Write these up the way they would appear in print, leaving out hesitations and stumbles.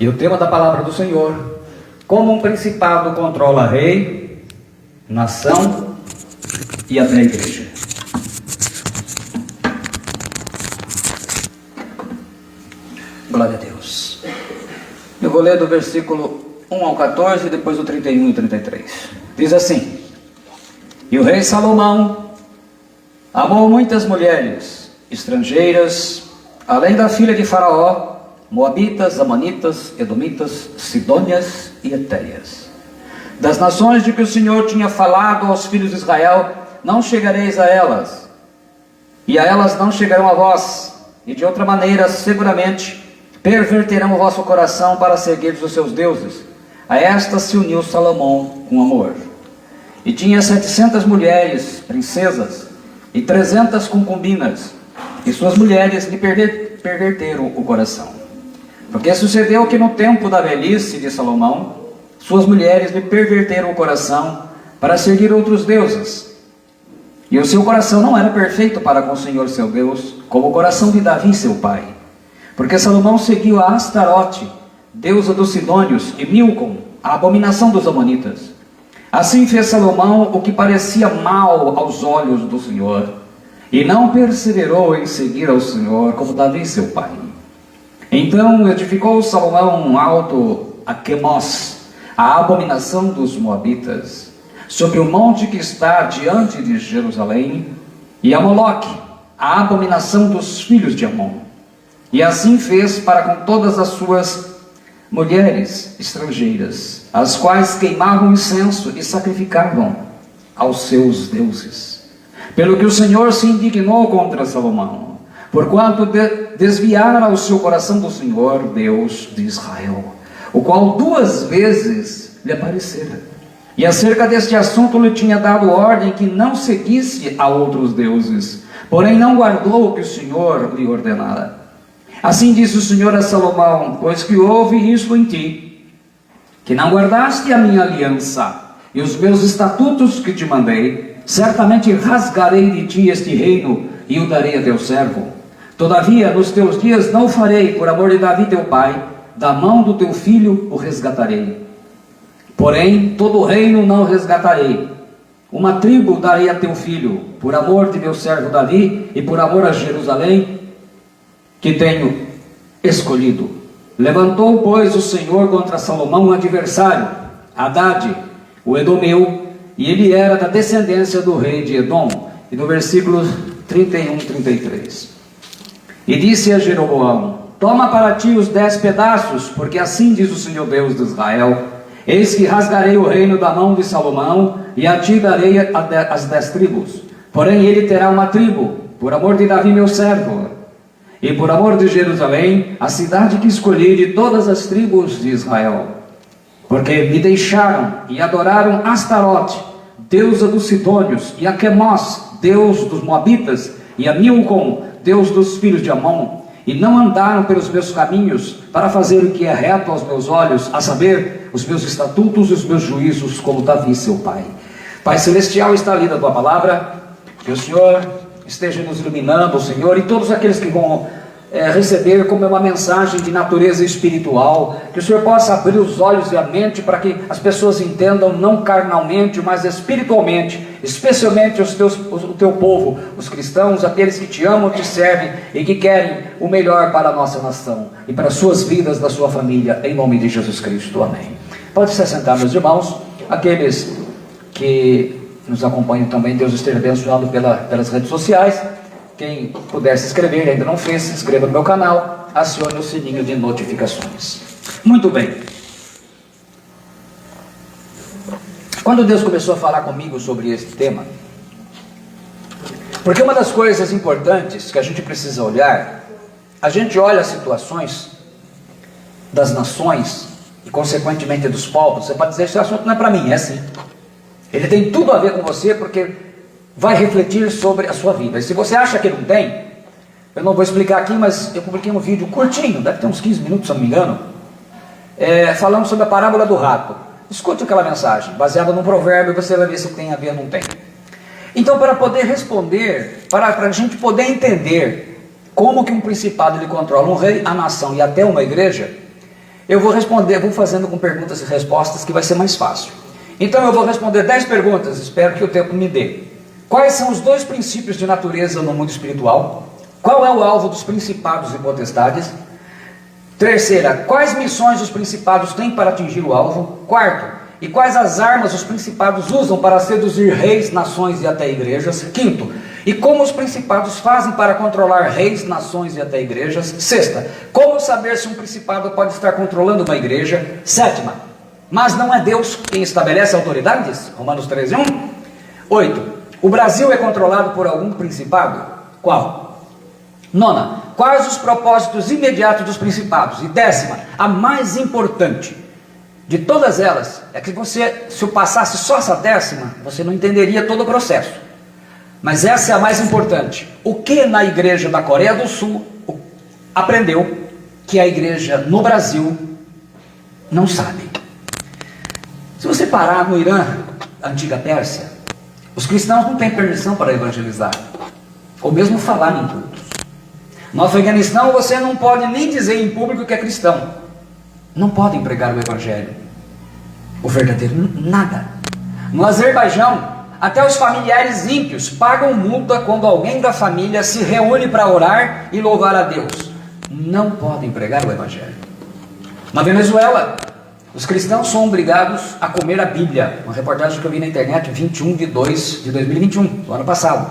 E o tema da palavra do Senhor: como um principado controla rei, nação e até a igreja. Glória a Deus. Eu vou ler do versículo 1 ao 14 e depois do 31 e 33. Diz assim: E o rei Salomão amou muitas mulheres estrangeiras, além da filha de Faraó, moabitas, amonitas, edomitas, sidônias e etéias. Das nações de que o Senhor tinha falado aos filhos de Israel, não chegareis a elas, e a elas não chegarão a vós, e de outra maneira, seguramente, perverterão o vosso coração para seguir os seus deuses. A estas se uniu Salomão com amor. E tinha 700 mulheres, princesas, e 300 concubinas, e suas mulheres lhe perverteram o coração. Porque sucedeu que no tempo da velhice de Salomão, suas mulheres lhe perverteram o coração para seguir outros deuses. E o seu coração não era perfeito para com o Senhor seu Deus, como o coração de Davi seu pai. Porque Salomão seguiu a Astarote, deusa dos Sidônios, e Milcom, a abominação dos Amonitas. Assim fez Salomão o que parecia mal aos olhos do Senhor, e não perseverou em seguir ao Senhor como Davi seu pai. Então edificou Salomão um alto a Quemos, a abominação dos Moabitas, sobre o monte que está diante de Jerusalém, e a Moloque, a abominação dos filhos de Amon. E assim fez para com todas as suas mulheres estrangeiras, as quais queimavam incenso e sacrificavam aos seus deuses. Pelo que o Senhor se indignou contra Salomão, porquanto desviara o seu coração do Senhor, Deus de Israel, o qual 2 vezes lhe aparecera. E acerca deste assunto lhe tinha dado ordem que não seguisse a outros deuses, porém não guardou o que o Senhor lhe ordenara. Assim disse o Senhor a Salomão: pois que houve isto em ti, que não guardaste a minha aliança e os meus estatutos que te mandei, certamente rasgarei de ti este reino e o darei a teu servo. Todavia, nos teus dias não o farei, por amor de Davi teu pai, da mão do teu filho o resgatarei. Porém, todo o reino não resgatarei. Uma tribo darei a teu filho, por amor de meu servo Davi e por amor a Jerusalém, que tenho escolhido. Levantou, pois, o Senhor contra Salomão um adversário, Hadade, o Edomeu, e ele era da descendência do rei de Edom. E no versículo 31 e 33. E disse a Jeroboão: toma para ti os 10 pedaços, porque assim diz o Senhor Deus de Israel: eis que rasgarei o reino da mão de Salomão, e a ti darei as 10 tribos. Porém ele terá uma tribo, por amor de Davi meu servo, e por amor de Jerusalém, a cidade que escolhi de todas as tribos de Israel. Porque me deixaram e adoraram Astarote, deusa dos Sidônios, e a Quemos, deus dos Moabitas, e a Milcom, deus dos filhos de Amon, e não andaram pelos meus caminhos para fazer o que é reto aos meus olhos, a saber, os meus estatutos e os meus juízos, como Davi seu pai. Pai celestial, está lida a tua palavra, que o Senhor esteja nos iluminando, o Senhor, e todos aqueles que vão receber como uma mensagem de natureza espiritual, que o Senhor possa abrir os olhos e a mente para que as pessoas entendam não carnalmente, mas espiritualmente, especialmente o teu povo, os cristãos, aqueles que te amam, te servem e que querem o melhor para a nossa nação e para as suas vidas, da sua família, em nome de Jesus Cristo, amém. Pode se assentar, meus irmãos. Aqueles que nos acompanham também, Deus esteja abençoando pelas redes sociais. Quem puder se inscrever, ainda não fez, se inscreva no meu canal, acione o sininho de notificações. Muito bem. Quando Deus começou a falar comigo sobre este tema, porque uma das coisas importantes que a gente precisa olhar, a gente olha as situações das nações e consequentemente dos povos. Você pode dizer: esse assunto não é para mim. É sim. Ele tem tudo a ver com você, porque vai refletir sobre a sua vida. E se você acha que não tem, eu não vou explicar aqui, mas eu publiquei um vídeo curtinho, deve ter uns 15 minutos, se não me engano, falando sobre a parábola do rato. Escute aquela mensagem, baseada num provérbio, você vai ver se tem a ver ou não tem. Então, para poder responder, para a gente poder entender como que um principado ele controla um rei, a nação e até uma igreja, Eu vou responder, vou fazendo com perguntas e respostas que vai ser mais fácil. Então eu vou responder 10 perguntas, espero que o tempo me dê. Quais são os 2 princípios de natureza no mundo espiritual? Qual é o alvo dos principados e potestades? Terceira, quais missões os principados têm para atingir o alvo? Quarto, e quais as armas os principados usam para seduzir reis, nações e até igrejas? Quinto, e como os principados fazem para controlar reis, nações e até igrejas? Sexta, como saber se um principado pode estar controlando uma igreja? Sétima, mas não é Deus quem estabelece autoridades? Romanos 13:1. 8, o Brasil é controlado por algum principado? Qual? Nona, quais os propósitos imediatos dos principados? E 10ª, a mais importante de todas elas, é que se eu passasse só essa 10ª, você não entenderia todo o processo. Mas essa é a mais importante. O que na igreja da Coreia do Sul aprendeu que a igreja no Brasil não sabe? Se você parar no Irã, a antiga Pérsia, os cristãos não têm permissão para evangelizar, ou mesmo falar em cultos. No Afeganistão você não pode nem dizer em público que é cristão. Não podem pregar o evangelho, o verdadeiro, nada. No Azerbaijão, até os familiares ímpios pagam multa quando alguém da família se reúne para orar e louvar a Deus. Não podem pregar o evangelho. Na Venezuela, os cristãos são obrigados a comer a Bíblia. Uma reportagem que eu vi na internet, 21/2 de 2021, do ano passado.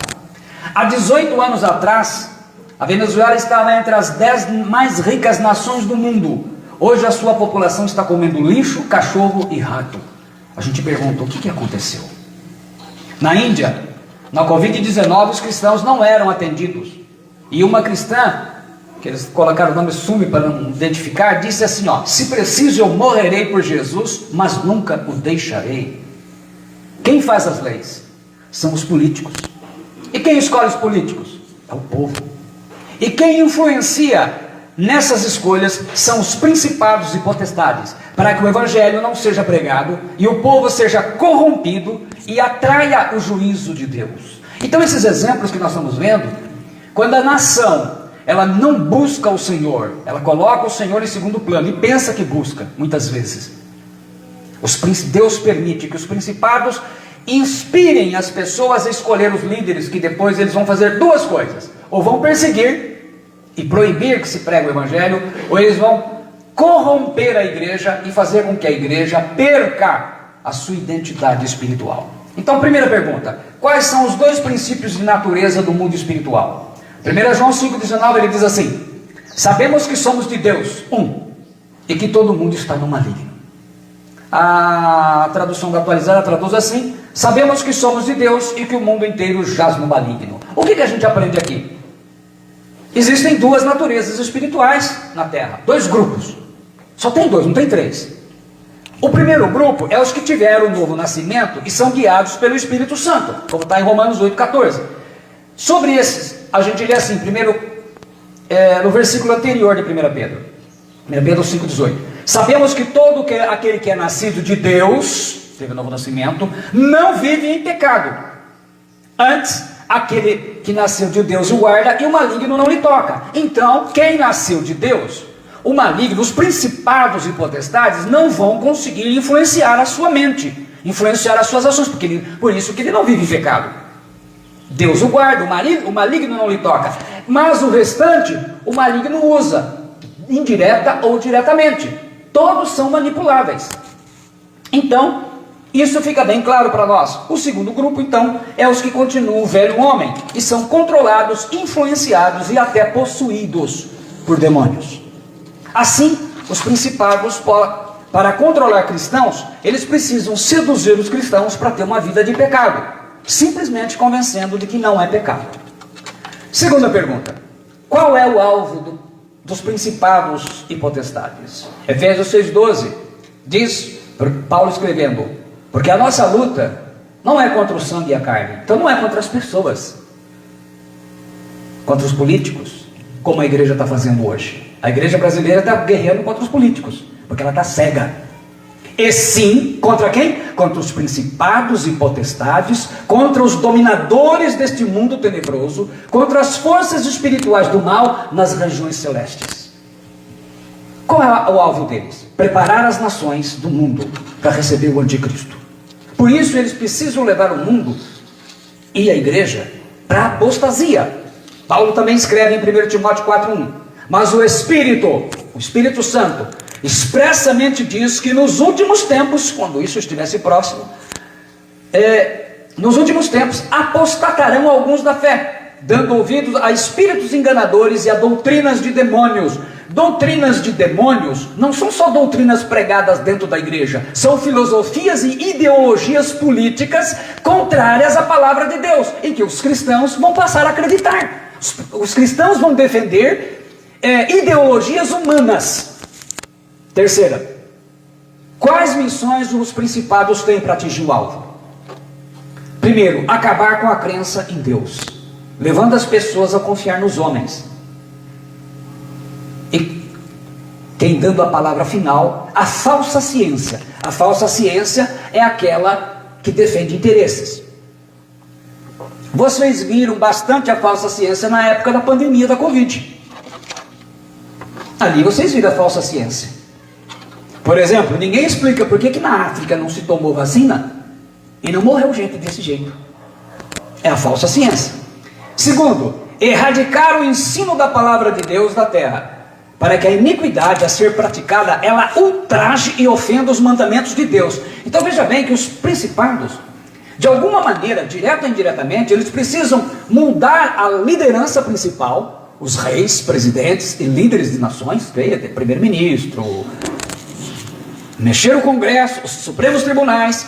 Há 18 anos atrás, a Venezuela estava entre as 10 mais ricas nações do mundo. Hoje a sua população está comendo lixo, cachorro e rato. A gente pergunta, o que aconteceu? Na Índia, na Covid-19, os cristãos não eram atendidos. E uma cristã, que eles colocaram o nome Sumi para não identificar, disse assim, se preciso eu morrerei por Jesus, mas nunca o deixarei. Quem faz as leis? São os políticos. E quem escolhe os políticos? É o povo. E quem influencia nessas escolhas são os principados e potestades, para que o evangelho não seja pregado e o povo seja corrompido e atraia o juízo de Deus. Então esses exemplos que nós estamos vendo, quando a nação ela não busca o Senhor, ela coloca o Senhor em segundo plano e pensa que busca, muitas vezes. Deus permite que os principados inspirem as pessoas a escolher os líderes, que depois eles vão fazer 2 coisas, ou vão perseguir e proibir que se pregue o evangelho, ou eles vão corromper a igreja e fazer com que a igreja perca a sua identidade espiritual. Então, primeira pergunta, quais são os 2 princípios de natureza do mundo espiritual? 1 João 5,19, ele diz assim, sabemos que somos de Deus, e que todo mundo está no maligno. A tradução da atualizada traduz assim, sabemos que somos de Deus e que o mundo inteiro jaz no maligno. O que a gente aprende aqui? Existem 2 naturezas espirituais na Terra, 2 grupos. Só tem 2, não tem 3. O primeiro grupo é os que tiveram o novo nascimento e são guiados pelo Espírito Santo, como está em Romanos 8,14. Sobre esses, a gente lê assim, primeiro, no versículo anterior de 1 Pedro. 1 Pedro 5,18. Sabemos que todo aquele que é nascido de Deus, teve o novo nascimento, não vive em pecado. Antes, aquele que nasceu de Deus o guarda e o maligno não lhe toca. Então, quem nasceu de Deus, o maligno, os principados e potestades não vão conseguir influenciar a sua mente, influenciar as suas ações, por isso que ele não vive em pecado. Deus o guarda, o maligno não lhe toca. Mas o restante, o maligno usa, indireta ou diretamente. Todos são manipuláveis. Então, isso fica bem claro para nós. O segundo grupo, então, é os que continuam o velho homem e são controlados, influenciados e até possuídos por demônios. Assim, os principados, para controlar cristãos, eles precisam seduzir os cristãos para ter uma vida de pecado, simplesmente convencendo de que não é pecado. Segunda pergunta, qual é o alvo dos principados e potestades? Efésios 6,12 diz, Paulo escrevendo, porque a nossa luta não é contra o sangue e a carne, então não é contra as pessoas, contra os políticos, como a igreja está fazendo hoje. A igreja brasileira está guerreando contra os políticos, porque ela está cega. E sim, contra quem? Contra os principados e potestades, contra os dominadores deste mundo tenebroso, contra as forças espirituais do mal nas regiões celestes. Qual é o alvo deles? Preparar as nações do mundo para receber o anticristo. Por isso eles precisam levar o mundo e a igreja para a apostasia. Paulo também escreve em 1 Timóteo 4:1. Mas o Espírito Santo, expressamente diz que nos últimos tempos, quando isso estivesse próximo, nos últimos tempos apostatarão alguns da fé, dando ouvidos a espíritos enganadores e a doutrinas de demônios. Doutrinas de demônios não são só doutrinas pregadas dentro da igreja, são filosofias e ideologias políticas contrárias à palavra de Deus, em que os cristãos vão passar a acreditar. Os cristãos vão defender ideologias humanas. Terceira, quais missões os principados têm para atingir o alvo? Primeiro, acabar com a crença em Deus, levando as pessoas a confiar nos homens. E tem dando a palavra final, a falsa ciência. A falsa ciência é aquela que defende interesses. Vocês viram bastante a falsa ciência na época da pandemia da Covid. Ali vocês viram a falsa ciência. Por exemplo, ninguém explica por que na África não se tomou vacina e não morreu gente desse jeito. É a falsa ciência. Segundo, erradicar o ensino da palavra de Deus da terra, para que a iniquidade a ser praticada, ela ultraje e ofenda os mandamentos de Deus. Então veja bem que os principados, de alguma maneira, direta ou indiretamente, eles precisam mudar a liderança principal, os reis, presidentes e líderes de nações, primeiro-ministro, mexer o Congresso, os Supremos Tribunais,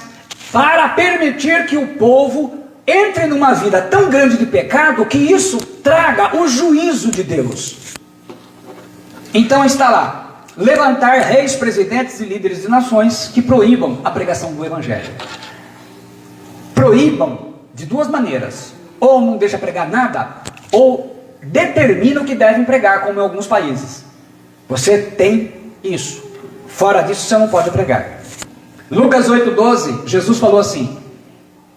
para permitir que o povo entre numa vida tão grande de pecado, que isso traga o juízo de Deus. Então está lá, levantar reis, presidentes e líderes de nações que proíbam a pregação do Evangelho. Proíbam de duas maneiras: ou não deixa pregar nada, ou determina o que devem pregar, como em alguns países. Você tem isso, fora disso você não pode pregar. Lucas 8:12, Jesus falou assim,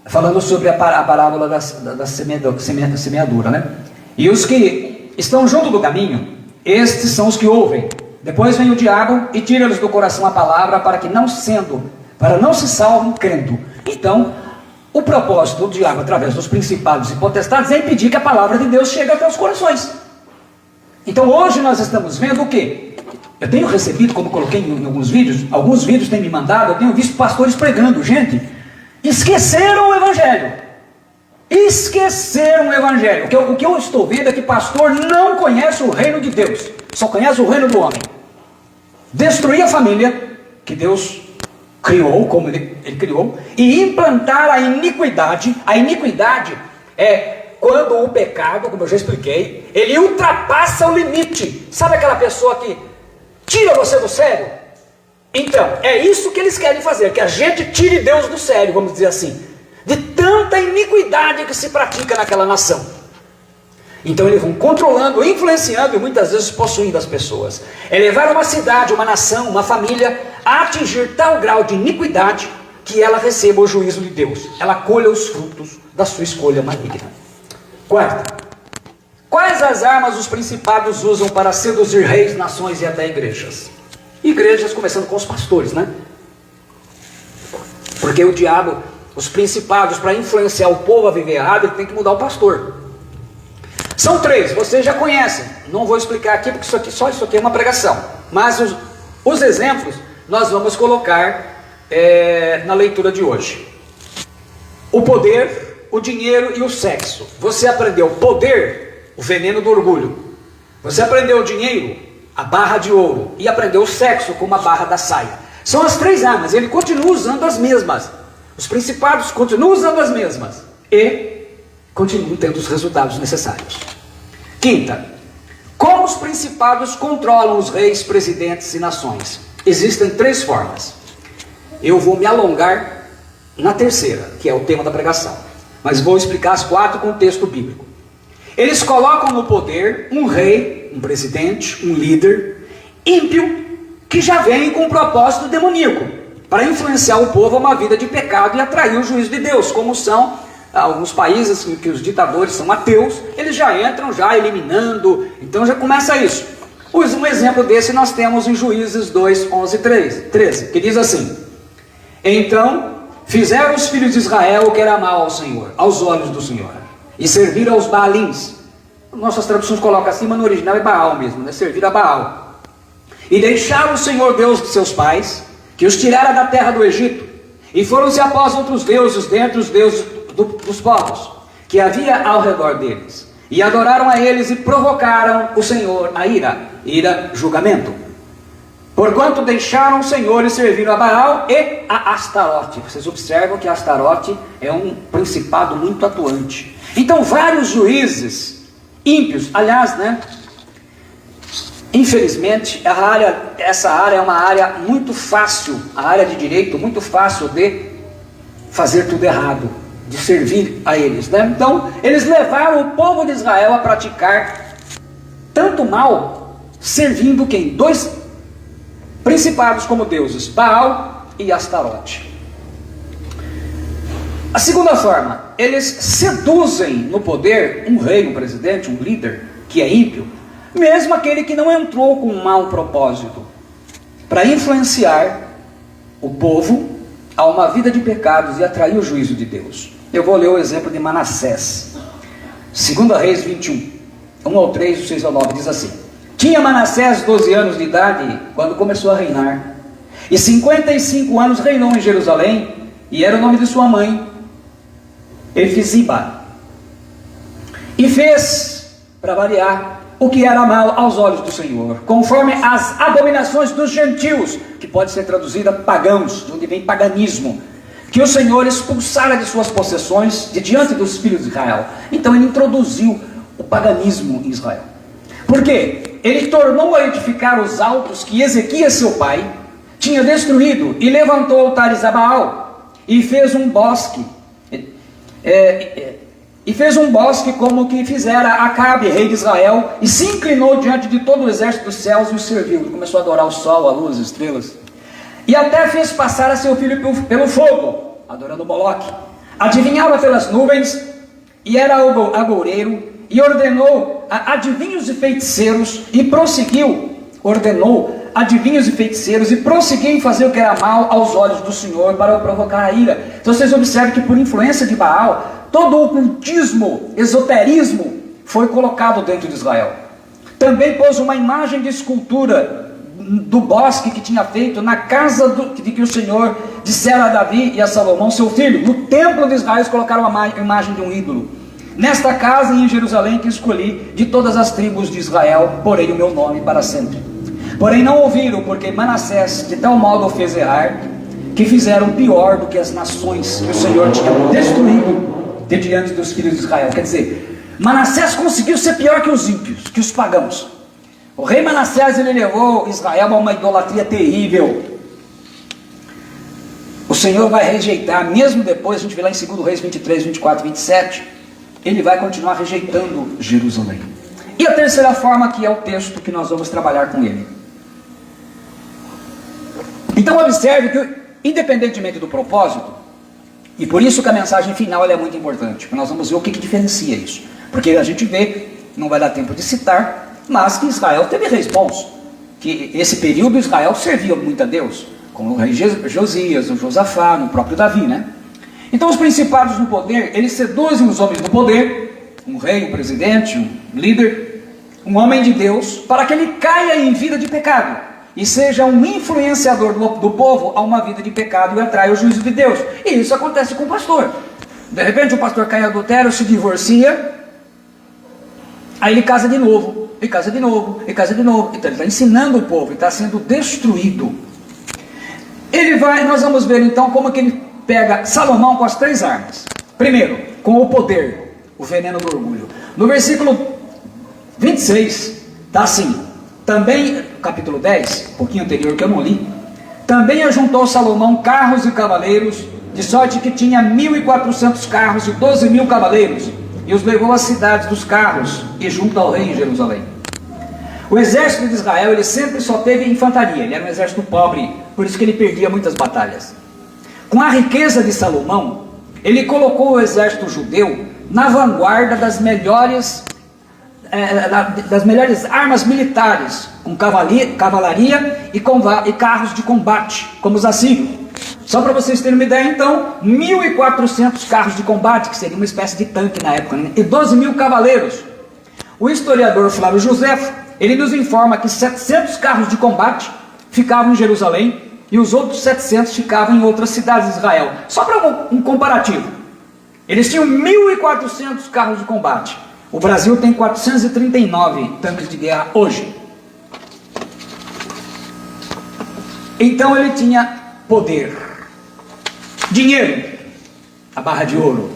falando sobre a parábola da semeadura, né? E os que estão junto do caminho, estes são os que ouvem. Depois vem o diabo e tira-lhes do coração a palavra, para não se salvem crendo. Então, o propósito do diabo, através dos principados e potestades, é impedir que a palavra de Deus chegue até os corações. Então hoje nós estamos vendo o quê? Eu tenho recebido, como coloquei em alguns vídeos têm me mandado, eu tenho visto pastores pregando. Gente, esqueceram o Evangelho. Esqueceram o Evangelho. O que eu estou vendo é que pastor não conhece o reino de Deus, só conhece o reino do homem. Destruir a família que Deus criou, como ele criou, e implantar a iniquidade. A iniquidade é quando o pecado, como eu já expliquei, ele ultrapassa o limite. Sabe aquela pessoa que tira você do sério? Então, é isso que eles querem fazer, que a gente tire Deus do sério, vamos dizer assim, de tanta iniquidade que se pratica naquela nação. Então eles vão controlando, influenciando e muitas vezes possuindo as pessoas. É levar uma cidade, uma nação, uma família a atingir tal grau de iniquidade que ela receba o juízo de Deus. Ela colha os frutos da sua escolha maligna. Quarta, quais as armas os principados usam para seduzir reis, nações e até igrejas? Igrejas, começando com os pastores, né? Porque o diabo, os principados, para influenciar o povo a viver errado, ele tem que mudar o pastor. São três, vocês já conhecem. Não vou explicar aqui, porque só isso aqui é uma pregação. Mas os exemplos nós vamos colocar na leitura de hoje. O poder, o dinheiro e o sexo. Você aprendeu poder, o veneno do orgulho. Você aprendeu o dinheiro, a barra de ouro. E aprendeu o sexo, como a barra da saia. São as três armas, ele continua usando as mesmas. Os principados continuam usando as mesmas. E continuam tendo os resultados necessários. Quinta, como os principados controlam os reis, presidentes e nações? Existem três formas. Eu vou me alongar na terceira, que é o tema da pregação, mas vou explicar as quatro com o texto bíblico. Eles colocam no poder um rei, um presidente, um líder ímpio, que já vem com um propósito demoníaco, para influenciar o povo a uma vida de pecado e atrair o juízo de Deus, como são alguns países que os ditadores são ateus. Eles já entram eliminando, então já começa isso. Um exemplo desse nós temos em Juízes 2, 11 e 13, que diz assim: então fizeram os filhos de Israel o que era mal ao Senhor, aos olhos do Senhor, e serviram aos Baalins. Nossas traduções colocam assim, mas no original é Baal mesmo, né? Servir a Baal. E deixaram o Senhor Deus de seus pais, que os tirara da terra do Egito, e foram-se após outros deuses, dentre os deuses dos povos, que havia ao redor deles. E adoraram a eles e provocaram o Senhor a ira, julgamento. Porquanto deixaram o Senhor e serviram a Baal e a Astarote. Vocês observam que Astarote é um principado muito atuante. Então vários juízes ímpios, aliás, né? Infelizmente, essa área é uma área muito fácil, a área de direito, muito fácil de fazer tudo errado, de servir a eles, né? Então, eles levaram o povo de Israel a praticar tanto mal, servindo quem? Dois principados como deuses, Baal e Astarote. A segunda forma, eles seduzem no poder um rei, um presidente, um líder, que é ímpio, mesmo aquele que não entrou com um mau propósito, para influenciar o povo a uma vida de pecados e atrair o juízo de Deus. Eu vou ler o exemplo de Manassés. 2 Reis 21, 1 ao 3, 6 ao 9, diz assim: tinha Manassés 12 anos de idade quando começou a reinar, e 55 anos reinou em Jerusalém, e era o nome de sua mãe Efiziba. E fez, para variar, o que era mal aos olhos do Senhor, conforme as abominações dos gentios, que pode ser traduzida pagãos, de onde vem paganismo, que o Senhor expulsara de suas possessões, de diante dos filhos de Israel. Então ele introduziu o paganismo em Israel. Por quê? Ele tornou a edificar os altos que Ezequias, seu pai, tinha destruído, e levantou altares a Baal, e fez um bosque, como que fizera Acabe, rei de Israel, e se inclinou diante de todo o exército dos céus e o serviu. Ele começou a adorar o sol, a luz, as estrelas, e até fez passar a seu filho pelo fogo, adorando Moloque, adivinhava pelas nuvens, e era agoureiro, e ordenou adivinhos e feiticeiros, e prosseguiu em fazer o que era mal aos olhos do Senhor, para o provocar a ira. Então vocês observam que por influência de Baal, todo o ocultismo, esoterismo foi colocado dentro de Israel. Também pôs uma imagem de escultura do bosque que tinha feito na casa de que o Senhor dissera a Davi e a Salomão, seu filho. No templo de Israel eles colocaram a imagem de um ídolo. Nesta casa em Jerusalém que escolhi de todas as tribos de Israel, porei o meu nome para sempre. Porém não ouviram, porque Manassés de tal modo fez errar, que fizeram pior do que as nações que o Senhor tinha destruído de diante dos filhos de Israel. Quer dizer, Manassés conseguiu ser pior que os ímpios, que os pagãos. O rei Manassés, ele levou Israel a uma idolatria terrível. O Senhor vai rejeitar, mesmo depois, a gente vê lá em 2 Reis 23, 24, 27, ele vai continuar rejeitando Jerusalém. E a terceira forma, que é o texto que nós vamos trabalhar com ele. Então observe que, independentemente do propósito, e por isso que a mensagem final ela é muito importante, porque nós vamos ver o que diferencia isso. Porque a gente vê, não vai dar tempo de citar, mas que Israel teve reis bons, que esse período Israel servia muito a Deus, como o rei Josias, o Josafá, o próprio Davi, né? Então os principados no poder, eles seduzem os homens do poder, um rei, um presidente, um líder, um homem de Deus, para que ele caia em vida de pecado, e seja um influenciador do povo a uma vida de pecado e atraia o juízo de Deus. E isso acontece com o pastor. De repente o pastor cai em adultério, se divorcia, aí ele casa de novo, e casa de novo, e casa de novo. Então ele está ensinando o povo, ele está sendo destruído. Nós vamos ver então como que ele pega Salomão com as três armas. Primeiro, com o poder, o veneno do orgulho. No versículo 26, está assim, também, capítulo 10, um pouquinho anterior que eu não li, também ajuntou Salomão carros e cavaleiros, de sorte que tinha 1.400 carros e 12.000 cavaleiros, e os levou às cidades dos carros, e junto ao rei em Jerusalém. O exército de Israel, ele sempre só teve infantaria, ele era um exército pobre, por isso que ele perdia muitas batalhas. Com a riqueza de Salomão, ele colocou o exército judeu na vanguarda das melhores das melhores armas militares, com cavalaria e carros de combate, como os assírios. Só para vocês terem uma ideia, então, 1.400 carros de combate, que seria uma espécie de tanque na época, né? E 12 mil cavaleiros. O historiador Flávio Josefo, ele nos informa que 700 carros de combate ficavam em Jerusalém e os outros 700 ficavam em outras cidades de Israel. Só para um comparativo, eles tinham 1.400 carros de combate. O Brasil tem 439 tanques de guerra hoje. Então ele tinha poder, dinheiro, a barra de ouro.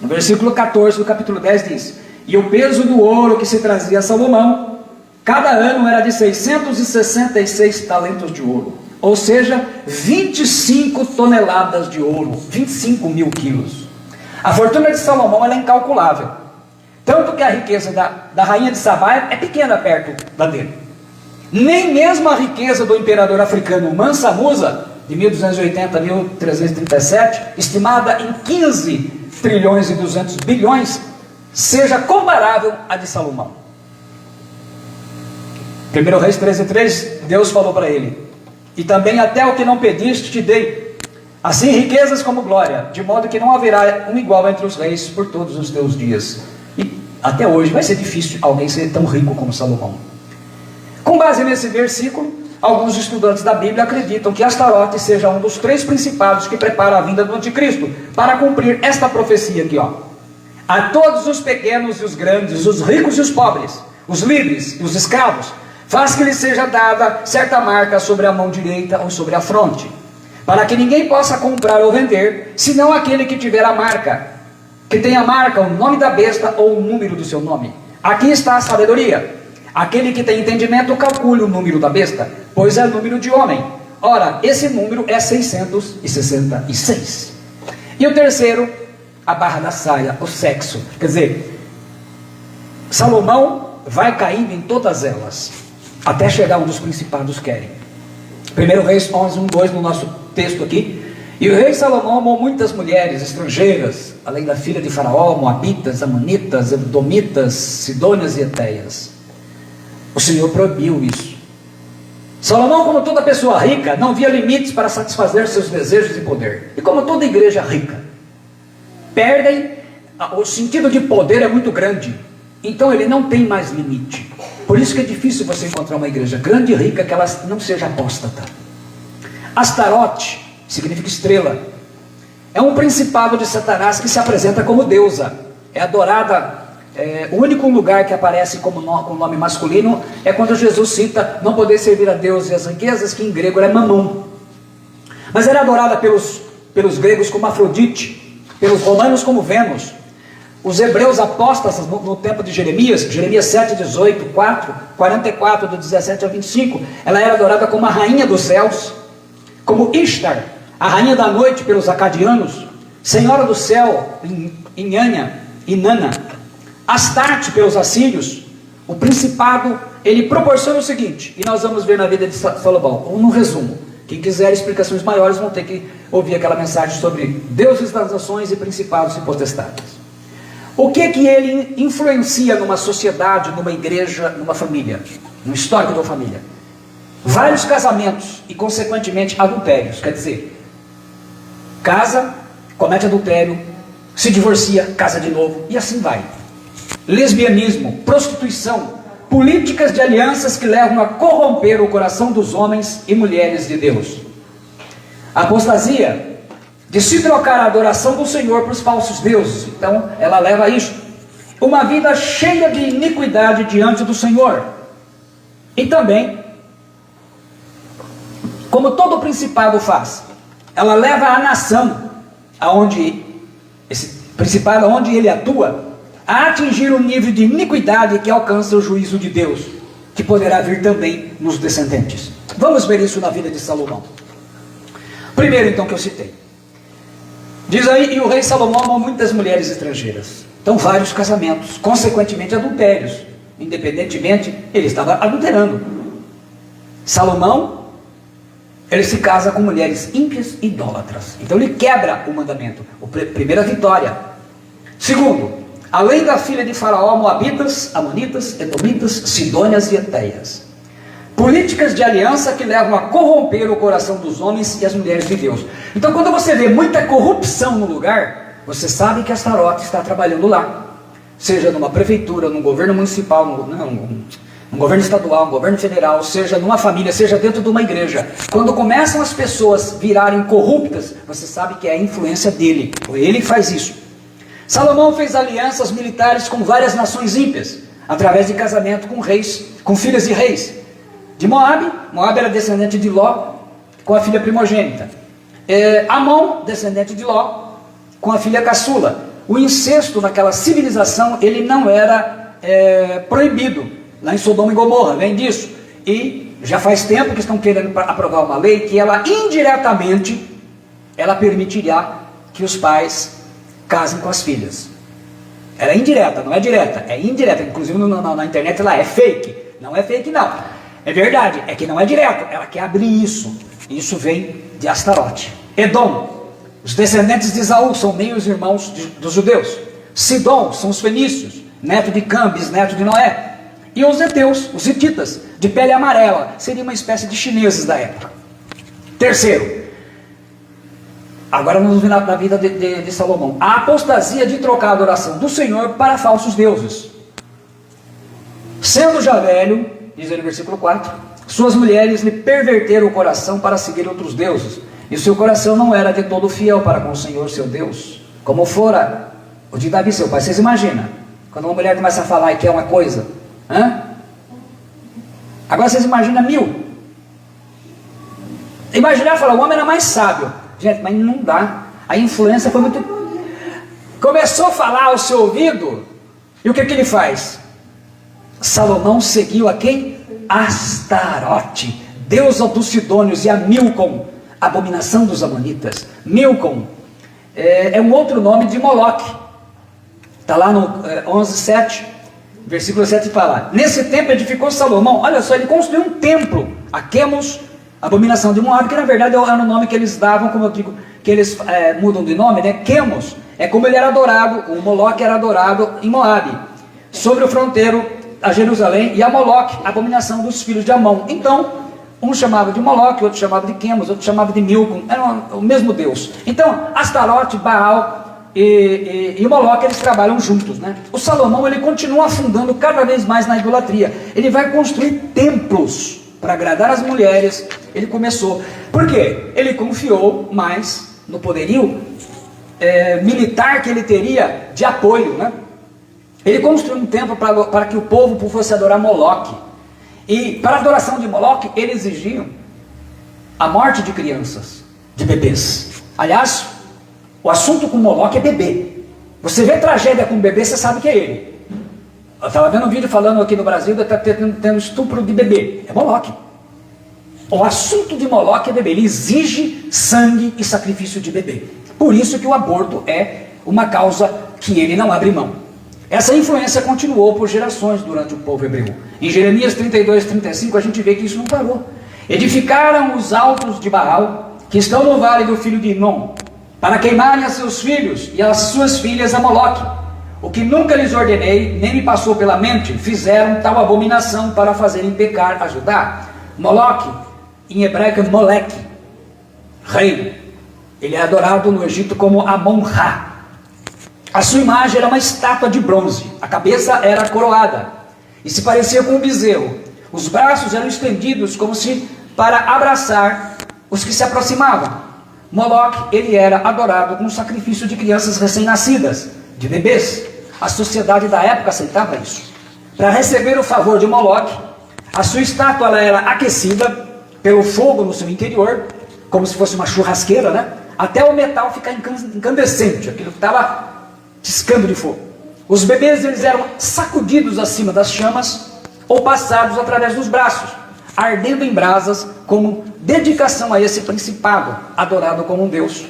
No versículo 14 do capítulo 10 diz: e o peso do ouro que se trazia a Salomão, cada ano era de 666 talentos de ouro, ou seja, 25 toneladas de ouro, 25 mil quilos. A fortuna de Salomão ela é incalculável, tanto que a riqueza da rainha de Sabá é pequena perto da dele. Nem mesmo a riqueza do imperador africano Mansa Musa, de 1280 a 1337, estimada em 15 trilhões e 200 bilhões, seja comparável à de Salomão. 1 Reis 13:3, Deus falou para ele: e também até o que não pediste te dei, assim riquezas como glória, de modo que não haverá um igual entre os reis por todos os teus dias. E até hoje vai ser difícil alguém ser tão rico como Salomão. Com base nesse versículo, alguns estudantes da Bíblia acreditam que Astarote seja um dos 3 principados que prepara a vinda do anticristo, para cumprir esta profecia aqui, ó: a todos os pequenos e os grandes, os ricos e os pobres, os livres e os escravos, faz que lhes seja dada certa marca sobre a mão direita ou sobre a fronte, para que ninguém possa comprar ou vender, senão aquele que tiver a marca, que tem a marca, o nome da besta ou o número do seu nome. Aqui está a sabedoria. Aquele que tem entendimento calcule o número da besta, pois é número de homem. Ora, esse número é 666. E o terceiro, a barra da saia, o sexo. Quer dizer, Salomão vai caindo em todas elas, até chegar onde os principados querem. 1 Reis 11:1-2 no nosso texto aqui. E o rei Salomão amou muitas mulheres estrangeiras, além da filha de Faraó, moabitas, amonitas, edomitas, sidônias e eteias. O Senhor proibiu isso. Salomão, como toda pessoa rica, não via limites para satisfazer seus desejos e poder. E como toda igreja rica, perdem, o sentido de poder é muito grande, então ele não tem mais limite. Por isso que é difícil você encontrar uma igreja grande e rica que ela não seja apóstata. Astarote significa estrela. É um principado de Satanás que se apresenta como deusa. É adorada. O único lugar que aparece com nome masculino é quando Jesus cita não poder servir a Deus e as riquezas, que em grego é mamão. Mas era adorada pelos gregos como Afrodite, pelos romanos como Vênus. Os hebreus apóstatas no tempo de Jeremias 7:18, 44 do 17 ao 25, ela era adorada como a rainha dos céus, como Ishtar, a rainha da noite pelos acadianos, senhora do céu, Inanna, Astarte pelos assírios. O principado, ele proporciona o seguinte, e nós vamos ver na vida de Salomão, no resumo. Quem quiser explicações maiores vão ter que ouvir aquela mensagem sobre deuses das nações e principados e potestades. O que ele influencia numa sociedade, numa igreja, numa família, no histórico da família? Vários casamentos e consequentemente adultérios. Quer dizer, casa, comete adultério, se divorcia, casa de novo e assim vai. Lesbianismo, prostituição, políticas de alianças que levam a corromper o coração dos homens e mulheres de Deus. Apostasia, de se trocar a adoração do Senhor para os falsos deuses. Então ela leva a isso. Uma vida cheia de iniquidade diante do Senhor. E também, como todo principado faz, ela leva a nação, esse principado, aonde ele atua, a atingir um nível de iniquidade que alcança o juízo de Deus, que poderá vir também nos descendentes. Vamos ver isso na vida de Salomão. Primeiro então que eu citei, diz aí, e o rei Salomão amou muitas mulheres estrangeiras. Então vários casamentos, consequentemente adultérios. Independentemente, ele estava adulterando. Salomão, ele se casa com mulheres ímpias e idólatras. Então ele quebra o mandamento. Primeira vitória. Segundo, além da filha de Faraó, moabitas, amonitas, edomitas, sidônias e etéias. Políticas de aliança que levam a corromper o coração dos homens e as mulheres de Deus. Então, quando você vê muita corrupção no lugar, você sabe que Astarote está trabalhando lá. Seja numa prefeitura, num governo municipal, num governo estadual, num governo federal, seja numa família, seja dentro de uma igreja. Quando começam as pessoas virarem corruptas, você sabe que é a influência dele. Ele faz isso. Salomão fez alianças militares com várias nações ímpias, através de casamento com reis, com filhas de reis. De Moabe, Moabe era descendente de Ló, com a filha primogênita. Amon, descendente de Ló, com a filha caçula. O incesto naquela civilização, ele não era proibido, lá em Sodoma e Gomorra, vem disso. E já faz tempo que estão querendo aprovar uma lei que ela indiretamente, ela permitirá que os pais casem com as filhas. Ela é indireta, não é direta, é indireta. Inclusive na internet ela é fake, não é fake não. É verdade, é que não é direto, ela quer abrir isso. Isso vem de Astarote. Edom, os descendentes de Esaú são meios irmãos dos judeus. Sidom são os fenícios, neto de Cã, bisneto de Noé. E os heteus, os hititas, de pele amarela, seria uma espécie de chineses da época. Terceiro, agora vamos ver na vida de Salomão. A apostasia de trocar a adoração do Senhor para falsos deuses. Sendo já velho, diz ele no versículo 4, suas mulheres lhe perverteram o coração para seguir outros deuses, e o seu coração não era de todo fiel para com o Senhor seu Deus, como fora o de Davi seu pai. Vocês imaginam, quando uma mulher começa a falar e quer uma coisa, agora vocês imaginam 1000. Imaginar falar, o homem era mais sábio. Gente, mas não dá, a influência foi muito... Começou a falar ao seu ouvido, e o que ele faz? Salomão seguiu a quem? Astarote, deusa dos sidônios, e a Milcom, abominação dos amonitas. Milcom é um outro nome de Moloque. Está lá no 11:7, versículo 7 fala: nesse tempo edificou Salomão, olha só, ele construiu um templo a Quemos, abominação de Moabe, que na verdade era o nome que eles davam, como eu digo, que eles mudam de nome, né? Quemos é como ele era adorado, o Moloque era adorado em Moabe, sobre o fronteiro a Jerusalém, e a Moloque, a abominação dos filhos de Amon. Então, um chamava de Moloque, outro chamava de Quemos, outro chamava de Milcom, era o mesmo Deus. Então, Astarote, Baal e Moloque, eles trabalham juntos, né? O Salomão, ele continua afundando cada vez mais na idolatria. Ele vai construir templos para agradar as mulheres. Ele começou, por quê? Ele confiou mais no poderio militar que ele teria de apoio, né? Ele construiu um templo para que o povo fosse adorar Moloque. E para a adoração de Moloque, eles exigiam a morte de crianças, de bebês. Aliás, o assunto com Moloque é bebê. Você vê tragédia com bebê, você sabe que é ele. Eu estava vendo um vídeo falando aqui no Brasil, está tendo estupro de bebê. É Moloque. O assunto de Moloque é bebê. Ele exige sangue e sacrifício de bebê. Por isso que o aborto é uma causa que ele não abre mão. Essa influência continuou por gerações durante o povo hebreu. Em Jeremias 32:35 a gente vê que isso não parou. Edificaram os altos de Baal, que estão no vale do filho de Inom, para queimarem a seus filhos e as suas filhas a Moloque. O que nunca lhes ordenei, nem me passou pela mente, fizeram tal abominação para fazerem pecar a Judá. Moloque, em hebraico Moleque, rei. Ele é adorado no Egito como Amon-Ra. A sua imagem era uma estátua de bronze, a cabeça era coroada, e se parecia com um bezerro. Os braços eram estendidos como se para abraçar os que se aproximavam. Moloque, ele era adorado com o sacrifício de crianças recém-nascidas, de bebês. A sociedade da época aceitava isso. Para receber o favor de Moloque, a sua estátua ela era aquecida pelo fogo no seu interior, como se fosse uma churrasqueira, né? Até o metal ficar incandescente, aquilo que estava piscando de fogo. Os bebês eles eram sacudidos acima das chamas ou passados através dos braços, ardendo em brasas como dedicação a esse principado, adorado como um deus.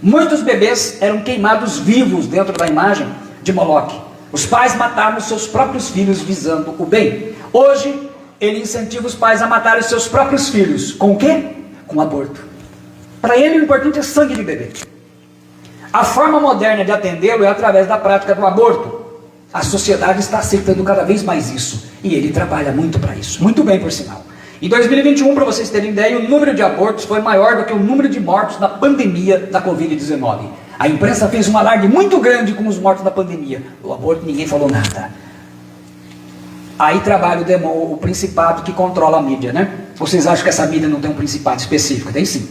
Muitos bebês eram queimados vivos dentro da imagem de Moloque. Os pais matavam seus próprios filhos visando o bem. Hoje, ele incentiva os pais a matarem seus próprios filhos. Com o quê? Com aborto. Para ele, o importante é sangue de bebê. A forma moderna de atendê-lo é através da prática do aborto. A sociedade está aceitando cada vez mais isso. E ele trabalha muito para isso. Muito bem, por sinal. Em 2021, para vocês terem ideia, o número de abortos foi maior do que o número de mortos na pandemia da Covid-19. A imprensa fez um alarde muito grande com os mortos da pandemia. O aborto, ninguém falou nada. Aí trabalha o principado que controla a mídia, né? Vocês acham que essa mídia não tem um principado específico? Tem sim.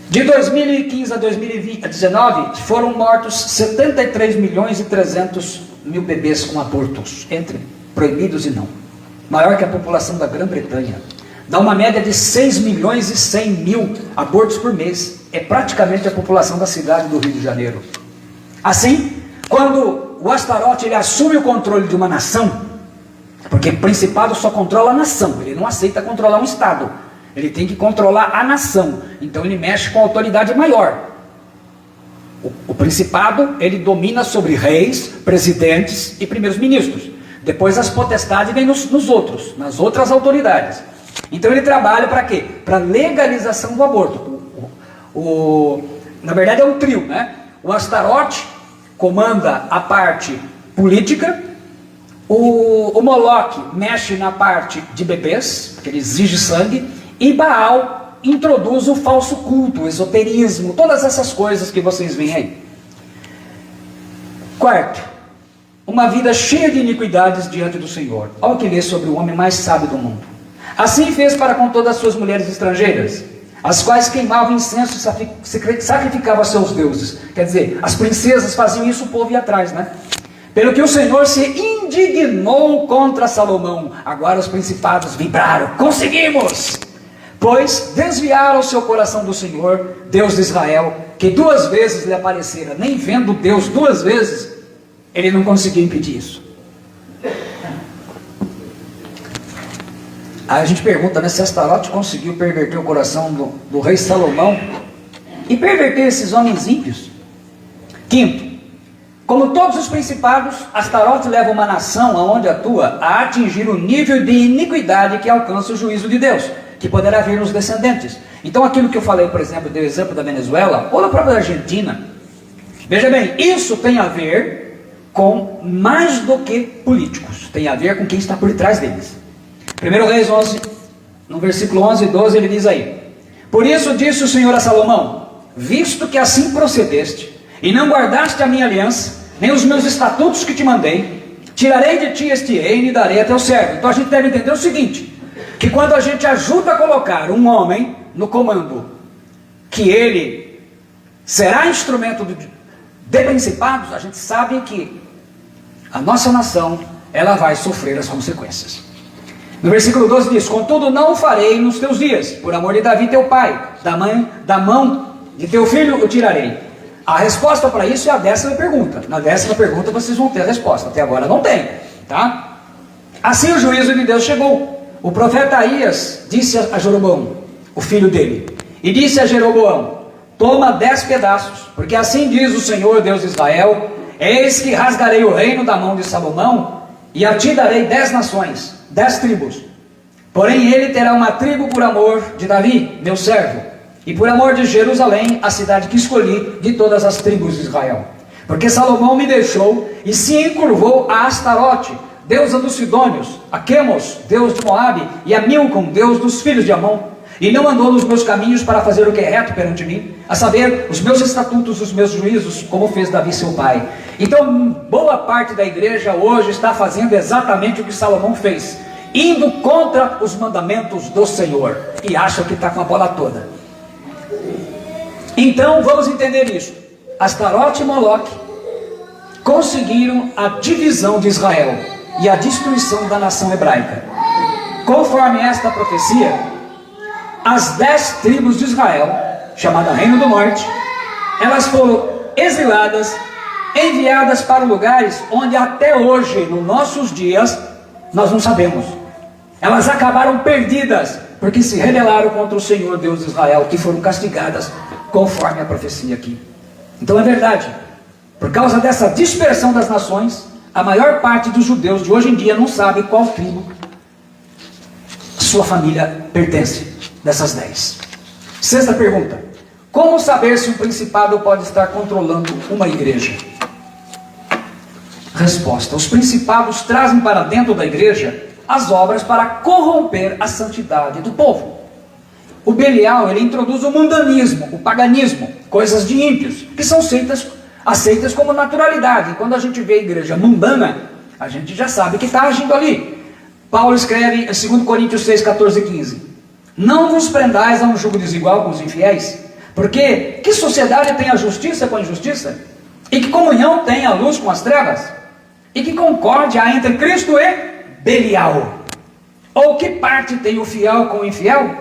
De 2015 a 2019, foram mortos 73 milhões e 300 mil bebês com abortos, entre proibidos e não. Maior que a população da Grã-Bretanha. Dá uma média de 6 milhões e 100 mil abortos por mês. É praticamente a população da cidade do Rio de Janeiro. Assim, quando o Astaroth ele assume o controle de uma nação, porque o principado só controla a nação, ele não aceita controlar um estado, ele tem que controlar a nação, então ele mexe com a autoridade maior. O principado, ele domina sobre reis, presidentes e primeiros ministros. Depois as potestades vêm nos outros, nas outras autoridades. Então ele trabalha para quê? Para legalização do aborto. Na verdade é um trio, né? O Astaroth comanda a parte política, o Moloque mexe na parte de bebês, porque ele exige sangue, e Baal introduz o falso culto, o esoterismo, todas essas coisas que vocês veem aí. Quarto, uma vida cheia de iniquidades diante do Senhor. Olha o que lê sobre o homem mais sábio do mundo. Assim fez para com todas as suas mulheres estrangeiras, as quais queimavam incenso e sacrificavam a seus deuses. Quer dizer, as princesas faziam isso, o povo ia atrás, né? Pelo que o Senhor se indignou contra Salomão. Agora os principados vibraram. Conseguimos! Pois desviaram o seu coração do Senhor, Deus de Israel, que 2 vezes lhe aparecera. Nem vendo Deus 2 vezes, ele não conseguiu impedir isso. Aí a gente pergunta, né, se Astaroth conseguiu perverter o coração do rei Salomão e perverter esses homens ímpios. Quinto, como todos os principados, Astaroth leva uma nação aonde atua a atingir o nível de iniquidade que alcança o juízo de Deus, que poderá vir nos descendentes. Então aquilo que eu falei, por exemplo, do exemplo da Venezuela, ou da própria Argentina, veja bem, isso tem a ver com mais do que políticos, tem a ver com quem está por trás deles. 1 Reis 11, no versículo 11 e 12, ele diz aí: Por isso disse o Senhor a Salomão, visto que assim procedeste, e não guardaste a minha aliança, nem os meus estatutos que te mandei, tirarei de ti este reino e darei a teu servo. Então a gente deve entender o seguinte, que quando a gente ajuda a colocar um homem no comando, que ele será instrumento de principados, a gente sabe que a nossa nação, ela vai sofrer as consequências. No versículo 12 diz: Contudo não o farei nos teus dias, por amor de Davi teu pai, da mão de teu filho o tirarei. A resposta para isso é a 10ª pergunta. Na 10ª pergunta vocês vão ter a resposta, até agora não tem, tá? Assim o juízo de Deus chegou. O profeta Aías disse a Jeroboão, o filho dele, e disse a Jeroboão: Toma 10 pedaços, porque assim diz o Senhor Deus de Israel: Eis que rasgarei o reino da mão de Salomão, e a ti darei 10 nações, 10 tribos. Porém ele terá uma tribo por amor de Davi, meu servo, e por amor de Jerusalém, a cidade que escolhi de todas as tribos de Israel. Porque Salomão me deixou e se encurvou a Astarote, deusa dos Sidônios, a Quemos, deus de Moabe, e a Milcom, deus dos filhos de Amon, e não andou nos meus caminhos para fazer o que é reto perante mim, a saber, os meus estatutos, os meus juízos, como fez Davi seu pai. Então, boa parte da igreja hoje está fazendo exatamente o que Salomão fez, indo contra os mandamentos do Senhor, e acha que está com a bola toda. Então, vamos entender isso. Astarote e Moloque conseguiram a divisão de Israel e a destruição da nação hebraica. Conforme esta profecia, as 10 tribos de Israel, chamada Reino do Norte, elas foram exiladas, enviadas para lugares onde até hoje, nos nossos dias, nós não sabemos. Elas acabaram perdidas, porque se rebelaram contra o Senhor Deus de Israel, e foram castigadas, conforme a profecia aqui. Então é verdade, por causa dessa dispersão das nações, a maior parte dos judeus de hoje em dia não sabe qual tribo sua família pertence, dessas 10. 6ª pergunta: como saber se um principado pode estar controlando uma igreja? Resposta: os principados trazem para dentro da igreja as obras para corromper a santidade do povo. O Belial, ele introduz o mundanismo, o paganismo, coisas de ímpios, que são aceitas como naturalidade. E quando a gente vê a igreja mundana, a gente já sabe que está agindo ali. Paulo escreve em 2 Coríntios 6, 14 e 15: não vos prendais a um jugo desigual com os infiéis, porque que sociedade tem a justiça com a injustiça? E que comunhão tem a luz com as trevas? E que concórdia há entre Cristo e Belial? Ou que parte tem o fiel com o infiel?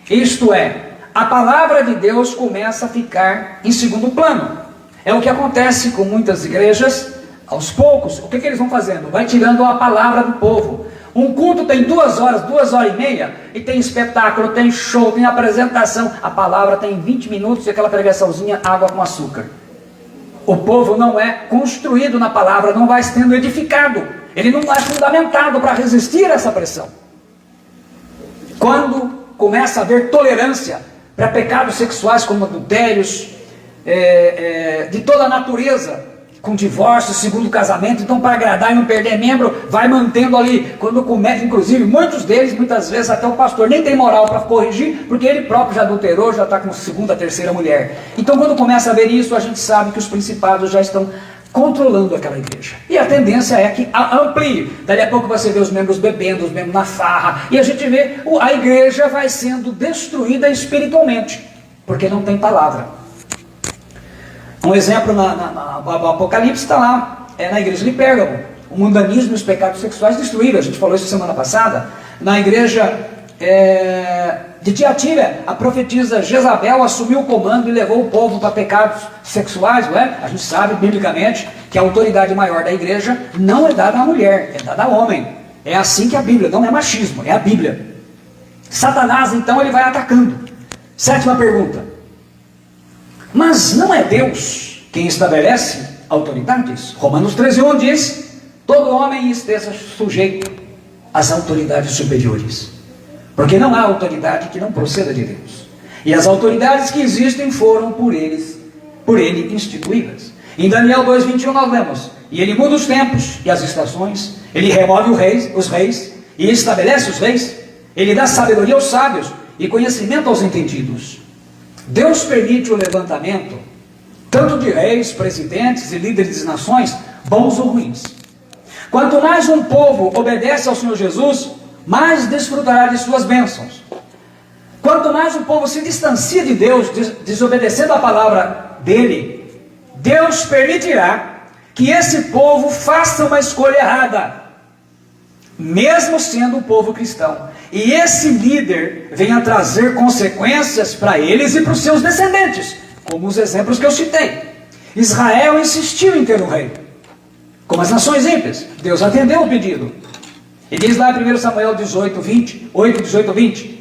Isto é, a palavra de Deus começa a ficar em segundo plano. É o que acontece com muitas igrejas. Aos poucos, o que eles vão fazendo? Vai tirando a palavra do povo. Um culto tem 2 horas, 2h30, e tem espetáculo, tem show, tem apresentação. A palavra tem 20 minutos e aquela pregaçãozinha, água com açúcar. O povo não é construído na palavra, não vai sendo edificado. Ele não é fundamentado para resistir a essa pressão. Quando começa a haver tolerância para pecados sexuais como adultérios, de toda a natureza, com divórcio, segundo casamento, então para agradar e não perder membro, vai mantendo ali. Quando começa, inclusive, muitos deles, muitas vezes até o pastor nem tem moral para corrigir, porque ele próprio já adulterou, já está com segunda, terceira mulher. Então quando começa a ver isso, a gente sabe que os principados já estão controlando aquela igreja. E a tendência é que amplie. Dali a pouco você vê os membros bebendo, os membros na farra, e a gente vê a igreja vai sendo destruída espiritualmente, porque não tem palavra. Um exemplo no Apocalipse está lá, na igreja de Pérgamo. O mundanismo e os pecados sexuais destruíram. A gente falou isso semana passada. Na igreja de Tiatira, a profetisa Jezabel assumiu o comando e levou o povo para pecados sexuais, não é? A gente sabe biblicamente que a autoridade maior da igreja não é dada à mulher, é dada ao homem. É assim que a Bíblia, não é machismo, é a Bíblia. Satanás, então, ele vai atacando. 7ª pergunta: mas não é Deus quem estabelece autoridades? Romanos 13:1 diz: todo homem esteja sujeito às autoridades superiores, porque não há autoridade que não proceda de Deus, e as autoridades que existem foram por ele instituídas. Em Daniel 2:21 nós lemos: e ele muda os tempos e as estações, ele remove os reis e estabelece os reis, ele dá sabedoria aos sábios e conhecimento aos entendidos. Deus permite o levantamento tanto de reis, presidentes e líderes de nações, bons ou ruins. Quanto mais um povo obedece ao Senhor Jesus, mais desfrutará de suas bênçãos. Quanto mais o povo se distancia de Deus, desobedecendo a palavra dele, Deus permitirá que esse povo faça uma escolha errada, mesmo sendo um povo cristão. E esse líder venha trazer consequências para eles e para os seus descendentes, como os exemplos que eu citei. Israel insistiu em ter um rei, como as nações ímpias. Deus atendeu o pedido. E diz lá em 1 Samuel 8:18-20: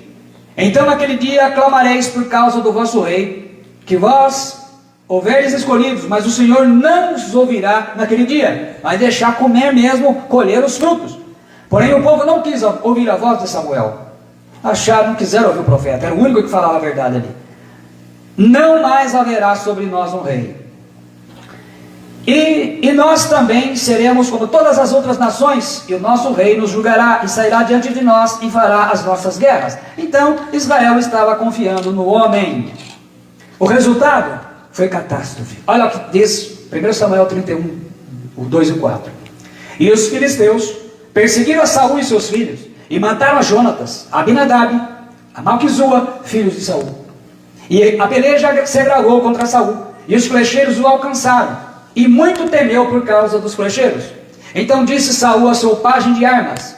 então naquele dia clamareis por causa do vosso rei, que vós houveres escolhidos, mas o Senhor não os ouvirá naquele dia, vai deixar comer mesmo, colher os frutos. Porém o povo não quis ouvir a voz de Samuel. Não quiseram ouvir o profeta, era o único que falava a verdade ali. Não mais haverá sobre nós um rei. E nós também seremos como todas as outras nações, e o nosso rei nos julgará, e sairá diante de nós, e fará as nossas guerras. Então Israel estava confiando no homem. O resultado foi catástrofe. Olha o que diz 1 Samuel 31, o 2 e o 4. E os filisteus perseguiram a Saul e seus filhos, e mataram a Jonatas, a Abinadab, a Malquizua, filhos de Saul. E a peleja se agravou contra Saul, e os flecheiros o alcançaram, e muito temeu por causa dos flecheiros. Então disse Saul a seu pajem de armas: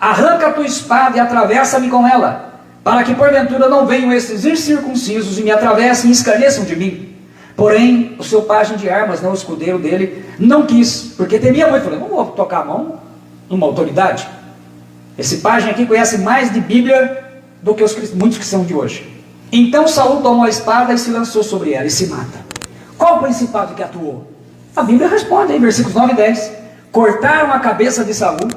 arranca a tua espada e atravessa-me com ela, para que porventura não venham estes incircuncisos e me atravessem e escarneçam de mim. Porém o seu pajem de armas, não o escudeiro dele, não quis, porque temia muito. Falei: não vou tocar a mão numa autoridade. Esse pajem aqui conhece mais de Bíblia do que muitos cristãos de hoje. Então Saul tomou a espada e se lançou sobre ela e se mata. Qual o principado que atuou? A Bíblia responde em versículos 9 e 10. Cortaram a cabeça de Saul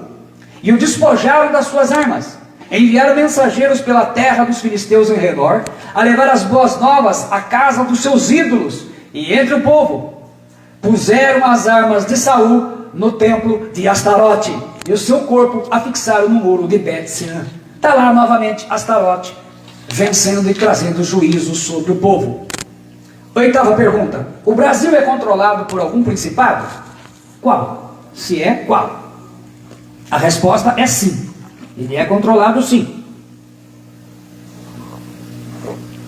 e o despojaram das suas armas. Enviaram mensageiros pela terra dos filisteus em redor, a levar as boas novas à casa dos seus ídolos e entre o povo. Puseram as armas de Saul no templo de Astarote e o seu corpo afixaram no muro de Bet-Sean. Está lá novamente Astarote, vencendo e trazendo juízo sobre o povo. Oitava pergunta: o Brasil é controlado por algum principado? Qual? Se é, qual? A resposta é sim. Ele é controlado sim.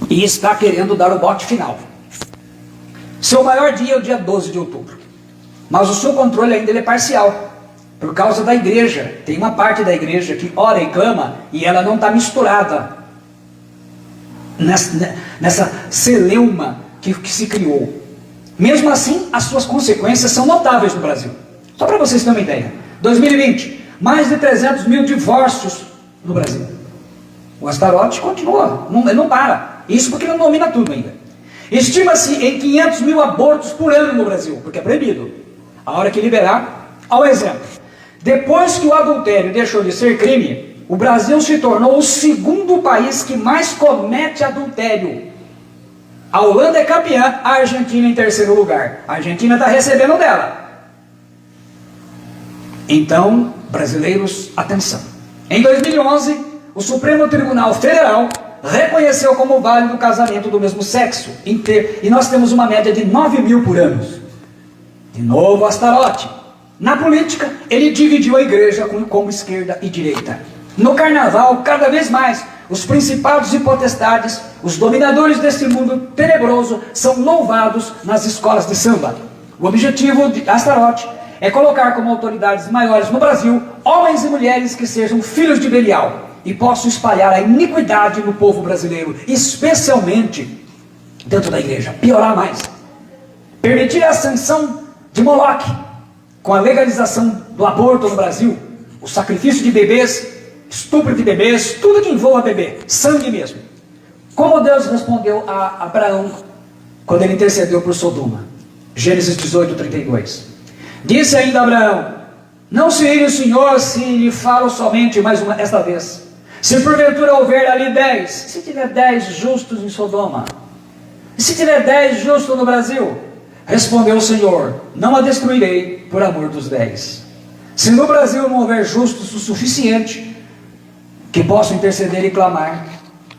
E está querendo dar o bote final. Seu maior dia é o dia 12 de outubro. Mas o seu controle ainda é parcial. Por causa da igreja. Tem uma parte da igreja que ora e clama e ela não está misturada nessa celeuma que se criou. Mesmo assim, as suas consequências são notáveis no Brasil. Só para vocês terem uma ideia. 2020, mais de 300 mil divórcios no Brasil. O Astarote continua, não para. Isso porque não domina tudo ainda. Estima-se em 500 mil abortos por ano no Brasil, porque é proibido. A hora que liberar, ao exemplo. Depois que o adultério deixou de ser crime, o Brasil se tornou o segundo país que mais comete adultério. A Holanda é campeã, a Argentina em terceiro lugar. A Argentina está recebendo dela. Então, brasileiros, atenção. Em 2011, o Supremo Tribunal Federal reconheceu como válido o casamento do mesmo sexo. E nós temos uma média de 9 mil por ano. De novo, Astarote. Na política, ele dividiu a igreja como esquerda e direita. No carnaval, cada vez mais, os principados e potestades, os dominadores desse mundo tenebroso, são louvados nas escolas de samba. O objetivo de Astarote é colocar como autoridades maiores no Brasil homens e mulheres que sejam filhos de Belial e possam espalhar a iniquidade no povo brasileiro, especialmente dentro da igreja. Piorar mais. Permitir a ascensão de Moloque com a legalização do aborto no Brasil, o sacrifício de bebês, estupro de bebês, tudo que envolva bebê, sangue mesmo. Como Deus respondeu a Abraão quando ele intercedeu por Sodoma? Gênesis 18, 32. Disse ainda Abraão: não se ire o Senhor se lhe falo somente esta vez. Se porventura houver ali 10, se tiver 10 justos em Sodoma, e se tiver 10 justos no Brasil, respondeu o Senhor: não a destruirei por amor dos 10. Se no Brasil não houver justos o suficiente que possam interceder e clamar,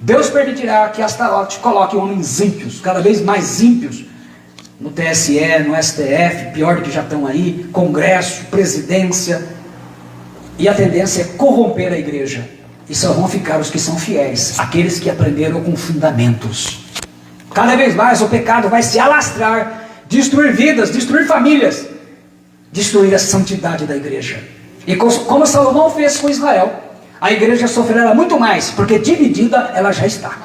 Deus permitirá que Astarote coloque homens ímpios, cada vez mais ímpios, no TSE, no STF, pior do que já estão aí, Congresso, presidência, e a tendência é corromper a igreja, e só vão ficar os que são fiéis, aqueles que aprenderam com fundamentos. Cada vez mais o pecado vai se alastrar, destruir vidas, destruir famílias, destruir a santidade da igreja. E como Salomão fez com Israel, a igreja sofrerá muito mais, porque dividida ela já está.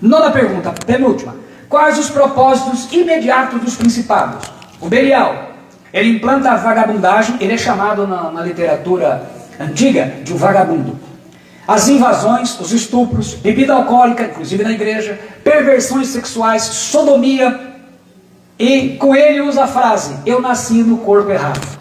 Nona pergunta, penúltima: quais os propósitos imediatos dos principados? O Belial, ele implanta a vagabundagem, ele é chamado na literatura antiga de um vagabundo. As invasões, os estupros, bebida alcoólica, inclusive na igreja, perversões sexuais, sodomia, e com ele usa a frase: eu nasci no corpo errado.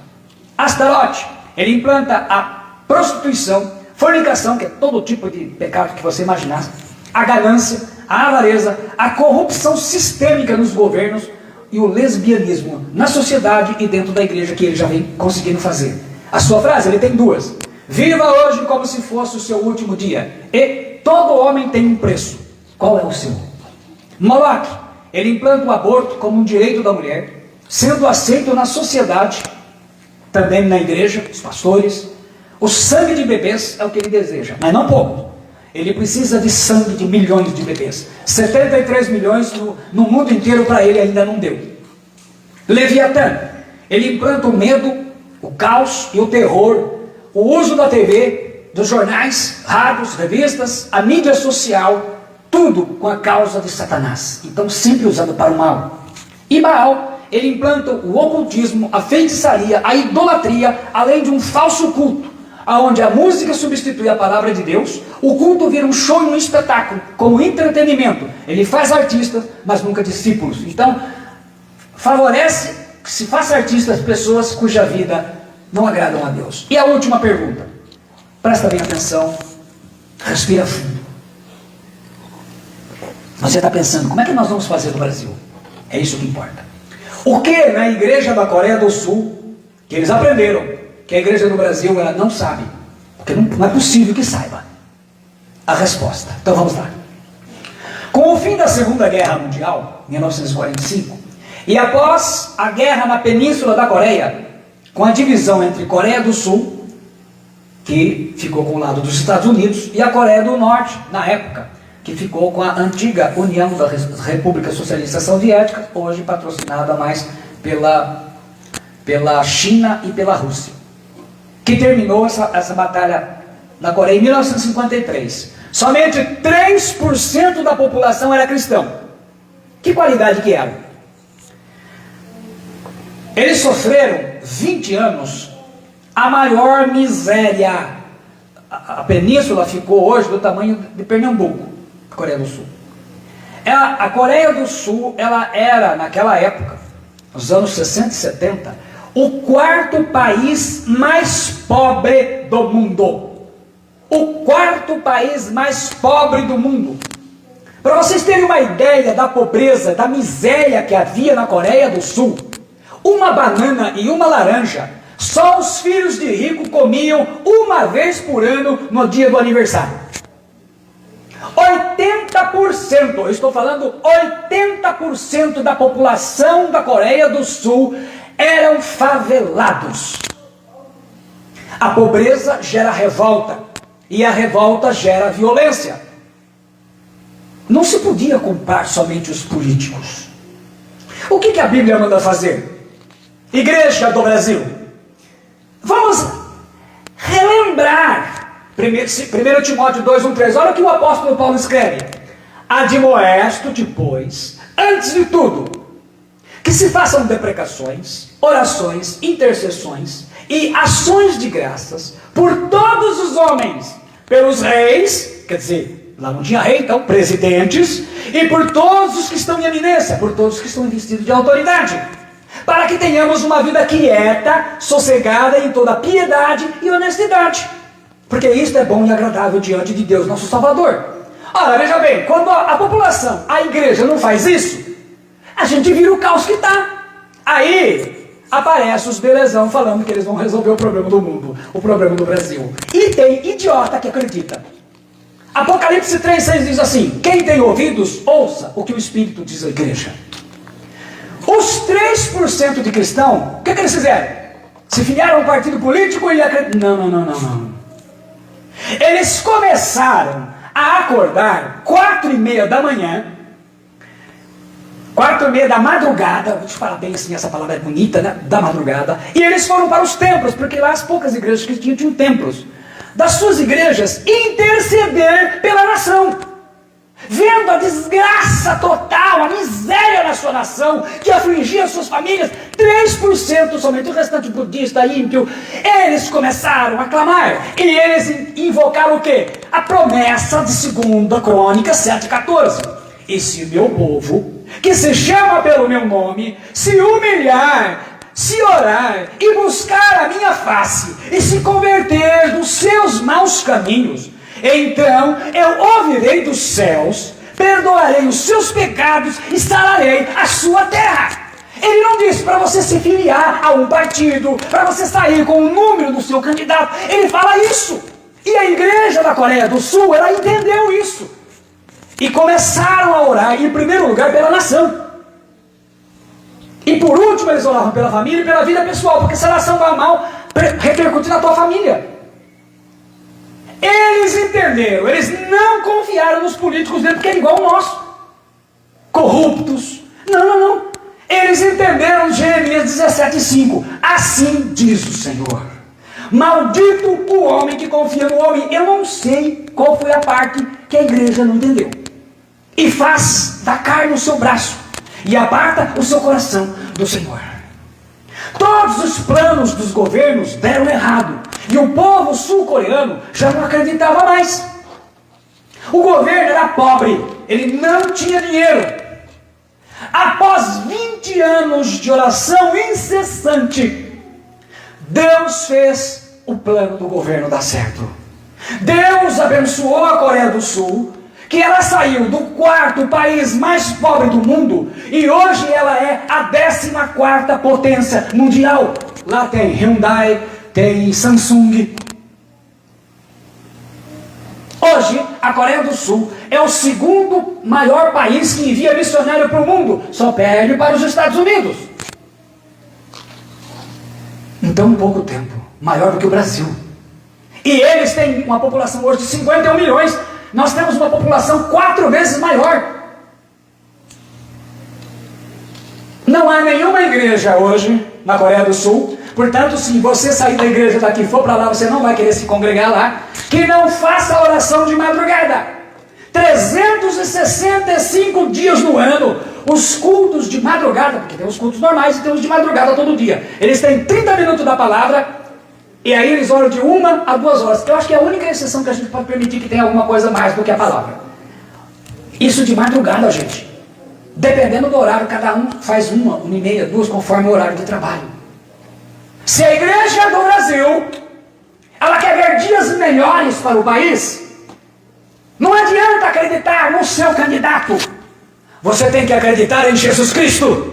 Astarote, ele implanta a prostituição, fornicação, que é todo tipo de pecado que você imaginasse, a ganância, a avareza, a corrupção sistêmica nos governos e o lesbianismo na sociedade e dentro da igreja, que ele já vem conseguindo fazer. A sua frase, ele tem duas: viva hoje como se fosse o seu último dia, e todo homem tem um preço. Qual é o seu? Moloque, ele implanta o aborto como um direito da mulher, sendo aceito na sociedade, também na igreja, os pastores. O sangue de bebês é o que ele deseja, mas não pouco. Ele precisa de sangue de milhões de bebês. 73 milhões no mundo inteiro para ele ainda não deu. Leviatã, ele implanta o medo, o caos e o terror, o uso da TV, dos jornais, rádios, revistas, a mídia social, tudo com a causa de Satanás. Então sempre usado para o mal. E Baal, ele implanta o ocultismo, a feitiçaria, a idolatria, além de um falso culto, onde a música substitui a palavra de Deus, o culto vira um show e um espetáculo, como entretenimento. Ele faz artistas, mas nunca discípulos. Então, favorece que se faça artistas pessoas cuja vida não agradam a Deus. E a última pergunta, presta bem atenção, respira fundo. Você está pensando, como é que nós vamos fazer no Brasil? É isso que importa. O que na igreja da Coreia do Sul, que eles aprenderam, que a igreja do Brasil ela não sabe, porque não é possível que saiba a resposta. Então vamos lá. Com o fim da Segunda Guerra Mundial, 1945, e após a guerra na Península da Coreia, com a divisão entre Coreia do Sul, que ficou com o lado dos Estados Unidos, e a Coreia do Norte, na época, que ficou com a antiga União das Repúblicas Socialistas Soviéticas, hoje patrocinada mais pela China e pela Rússia, que terminou essa batalha na Coreia em 1953. Somente 3% da população era cristão. Que qualidade que era? Eles sofreram 20 anos a maior miséria. A península ficou hoje do tamanho de Pernambuco, a Coreia do Sul. A Coreia do Sul, ela era, naquela época, nos anos 60 e 70, o quarto país mais pobre do mundo. O quarto país mais pobre do mundo. Para vocês terem uma ideia da pobreza, da miséria que havia na Coreia do Sul, uma banana e uma laranja, só os filhos de rico comiam uma vez por ano no dia do aniversário. 80%, eu estou falando 80% da população da Coreia do Sul eram favelados. A pobreza gera revolta. E a revolta gera violência. Não se podia culpar somente os políticos. O que a Bíblia manda fazer? Igreja do Brasil, vamos relembrar 1 Timóteo 2, 1, 3. Olha o que o apóstolo Paulo escreve: admoesto-te, pois, antes de tudo, que se façam deprecações, orações, intercessões e ações de graças por todos os homens, pelos reis, quer dizer, lá não tinha rei, então presidentes, e por todos os que estão em eminência, por todos que estão investidos de autoridade, para que tenhamos uma vida quieta, sossegada em toda piedade e honestidade, porque isto é bom e agradável diante de Deus nosso Salvador. Ora, veja bem, quando a população, a igreja não faz isso, a gente vira o caos que está. Aí aparece os belezão falando que eles vão resolver o problema do mundo, o problema do Brasil. E tem idiota que acredita. Apocalipse 3,6 diz assim: quem tem ouvidos, ouça o que o Espírito diz à igreja. Os 3% de cristão, o que eles fizeram? Se filiaram a um partido político e acreditaram? Não. Eles começaram a acordar 4:30 da manhã, 4:30 da madrugada, vou te falar bem assim, essa palavra é bonita, né? Da madrugada. E eles foram para os templos, porque lá as poucas igrejas que tinham templos. Das suas igrejas, interceder pela nação. Vendo a desgraça total, a miséria na sua nação, que afligia as suas famílias, 3% somente, o restante budista, ímpio, eles começaram a clamar. E eles invocaram o quê? A promessa de 2 Crônicas 7,14. E se o meu povo, que se chama pelo meu nome, se humilhar, se orar e buscar a minha face e se converter dos seus maus caminhos, então eu ouvirei dos céus, perdoarei os seus pecados e sararei a sua terra. Ele não disse para você se filiar a um partido, para você sair com o número do seu candidato. Ele fala isso. E a igreja da Coreia do Sul, ela entendeu isso. E começaram a orar, em primeiro lugar, pela nação. E por último, eles oravam pela família e pela vida pessoal, porque se a nação vai mal, repercute na tua família. Eles entenderam, eles não confiaram nos políticos dele, porque é igual ao nosso. Corruptos. Não. Eles entenderam Jeremias 17,5. Assim diz o Senhor: maldito o homem que confia no homem. Eu não sei qual foi a parte que a igreja não entendeu. E faz da carne o seu braço, e aparta o seu coração do Senhor. Todos os planos dos governos deram errado, e o povo sul-coreano já não acreditava mais. O governo era pobre, ele não tinha dinheiro. Após 20 anos de oração incessante, Deus fez o plano do governo dar certo. Deus abençoou a Coreia do Sul, que ela saiu do 4º país mais pobre do mundo, e hoje ela é a 14ª potência mundial. lá tem Hyundai, tem Samsung. Hoje, a Coreia do Sul é o segundo maior país que envia missionário para o mundo, só perde para os Estados Unidos. Em tão pouco tempo, maior do que o Brasil. E eles têm uma população hoje de 51 milhões, nós temos uma população 4 vezes maior. Não há nenhuma igreja hoje na Coreia do Sul, portanto, se você sair da igreja daqui e for para lá, você não vai querer se congregar lá, que não faça a oração de madrugada. 365 dias no ano, os cultos de madrugada, porque tem os cultos normais e tem os de madrugada todo dia. Eles têm 30 minutos da palavra, e aí eles oram de 1 a 2 horas. Eu acho que é a única exceção que a gente pode permitir que tenha alguma coisa mais do que a palavra. Isso de madrugada, gente. Dependendo do horário, cada um faz 1h30, 2, conforme o horário de trabalho. Se a igreja do Brasil, ela quer ver dias melhores para o país, não adianta acreditar no seu candidato. Você tem que acreditar em Jesus Cristo.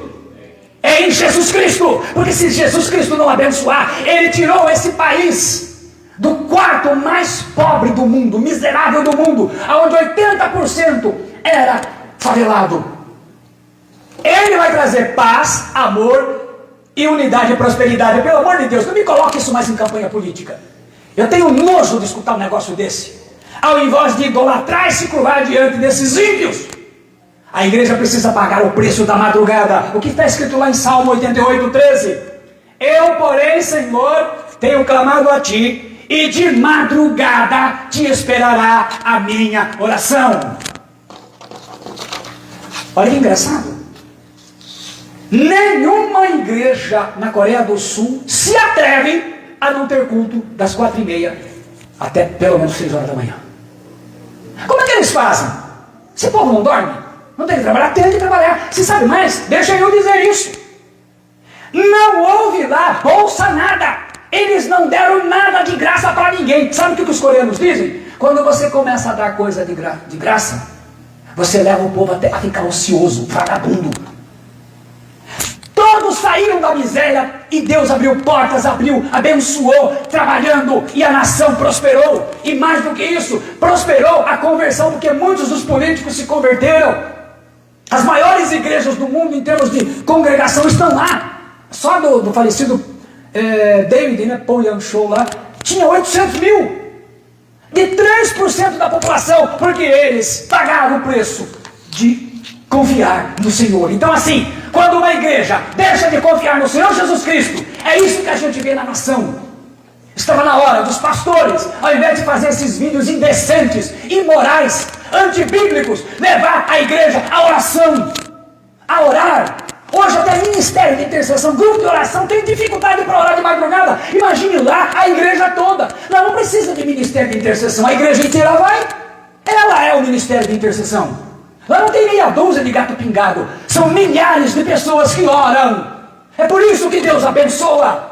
É em Jesus Cristo. Porque se Jesus Cristo não abençoar, Ele tirou esse país do quarto mais pobre do mundo, miserável do mundo, onde 80% era favelado. Ele vai trazer paz, amor e unidade e prosperidade. Pelo amor de Deus, não me coloque isso mais em campanha política. Eu tenho nojo de escutar um negócio desse. Ao invés de idolatrar e se curvar diante desses ímpios, a igreja precisa pagar o preço da madrugada. O que está escrito lá em Salmo 88:13? Eu, porém, Senhor, tenho clamado a Ti, e de madrugada Te esperará a minha oração. Olha que engraçado. Nenhuma igreja na Coreia do Sul se atreve a não ter culto das 4h30 até pelo menos 6 horas da manhã. Como é que eles fazem? Esse povo não dorme? Não tem que trabalhar? Tem que trabalhar. Se sabe mais, deixa eu dizer isso. Não houve lá bolsa nada. Eles não deram nada de graça para ninguém. Sabe o que os coreanos dizem? Quando você começa a dar coisa de graça, você leva o povo até a ficar ocioso, vagabundo. Todos saíram da miséria e Deus abriu portas, abençoou, trabalhando, e a nação prosperou. E mais do que isso, prosperou a conversão, porque muitos dos políticos se converteram. As maiores igrejas do mundo em termos de congregação estão lá. Só do falecido David, Paul Young Show lá, tinha 800 mil. De 3% da população, porque eles pagaram o preço de confiar no Senhor. Então assim, quando uma igreja deixa de confiar no Senhor Jesus Cristo, é isso que a gente vê na nação. Estava na hora dos pastores, ao invés de fazer esses vídeos indecentes, imorais, antibíblicos, levar a igreja à oração, a orar. Hoje até ministério de intercessão, grupo de oração, tem dificuldade para orar de madrugada. Imagine lá a igreja toda. Não precisa de ministério de intercessão, a igreja inteira vai. Ela é o ministério de intercessão. Lá não tem meia dúzia de gato pingado, são milhares de pessoas que oram. É por isso que Deus abençoa.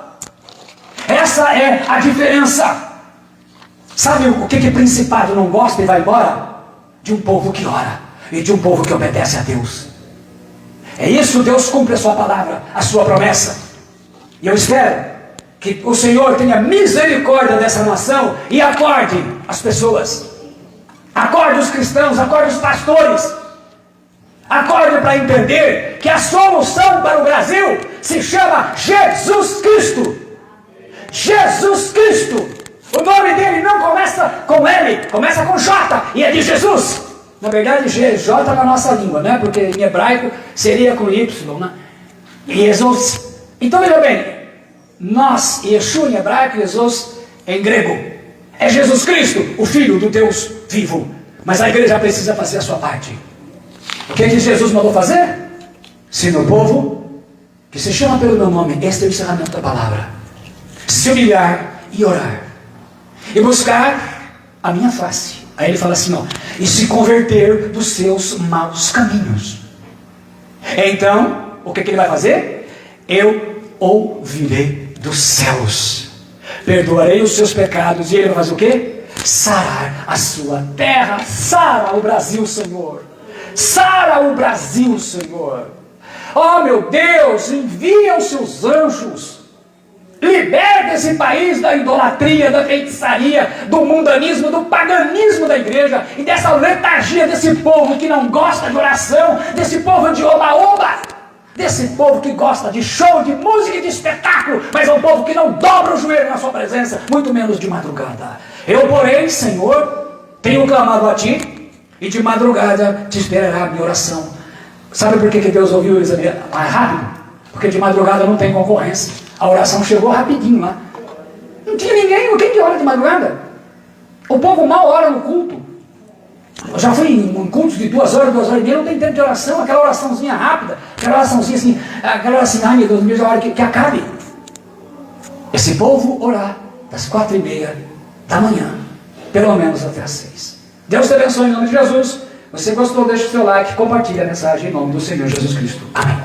Essa é a diferença. Sabe o que principado não gosta e vai embora? De um povo que ora e de um povo que obedece a Deus. É isso, Deus cumpre a sua palavra, a sua promessa. E eu espero que o Senhor tenha misericórdia dessa nação e acorde as pessoas. Acorde os cristãos, acorde os pastores. Acorde para entender que a solução para o Brasil se chama Jesus Cristo. Jesus Cristo. O nome dele não começa com L, começa com J, e é de Jesus. Na verdade, J na nossa língua, né? Porque em hebraico seria com Y, né? Jesus. Então, veja bem, nós, Yeshua em hebraico, Jesus em grego. É Jesus Cristo, o Filho do Deus vivo. Mas a igreja precisa fazer a sua parte. O que Jesus mandou fazer? Se no povo, que se chama pelo meu nome, este é o encerramento da palavra, se humilhar e orar, e buscar a minha face. Aí ele fala assim, ó, e se converter dos seus maus caminhos. Então, o que ele vai fazer? Eu ouvirei dos céus, perdoarei os seus pecados, e ele vai fazer o quê? Sarar a sua terra. Sara o Brasil, Senhor. Sara o Brasil, Senhor. Oh meu Deus, envia os seus anjos Liberta esse país da idolatria, da feitiçaria, do mundanismo, do paganismo da igreja e dessa letargia desse povo que não gosta de oração, desse povo de oba-oba, desse povo que gosta de show, de música e de espetáculo, mas é um povo que não dobra o joelho na sua presença, muito menos de madrugada. Eu, porém, Senhor, tenho clamado a Ti e de madrugada te esperará a minha oração. Sabe por que Deus ouviu isso mais rápido? Porque de madrugada não tem concorrência. A oração chegou rapidinho lá. Não tinha ninguém, quem que ora de madrugada? O povo mal ora no culto. Eu já fui em cultos de 2 horas, 2 horas e meia, não tem tempo de oração, aquela oraçãozinha rápida, aquela oraçãozinha assim, ai meu Deus, mesmo a hora que acabe. Esse povo orar das 4:30 da manhã, pelo menos até as 6. Deus te abençoe em nome de Jesus. Você gostou, deixa o seu like, compartilha a mensagem em nome do Senhor Jesus Cristo. Amém.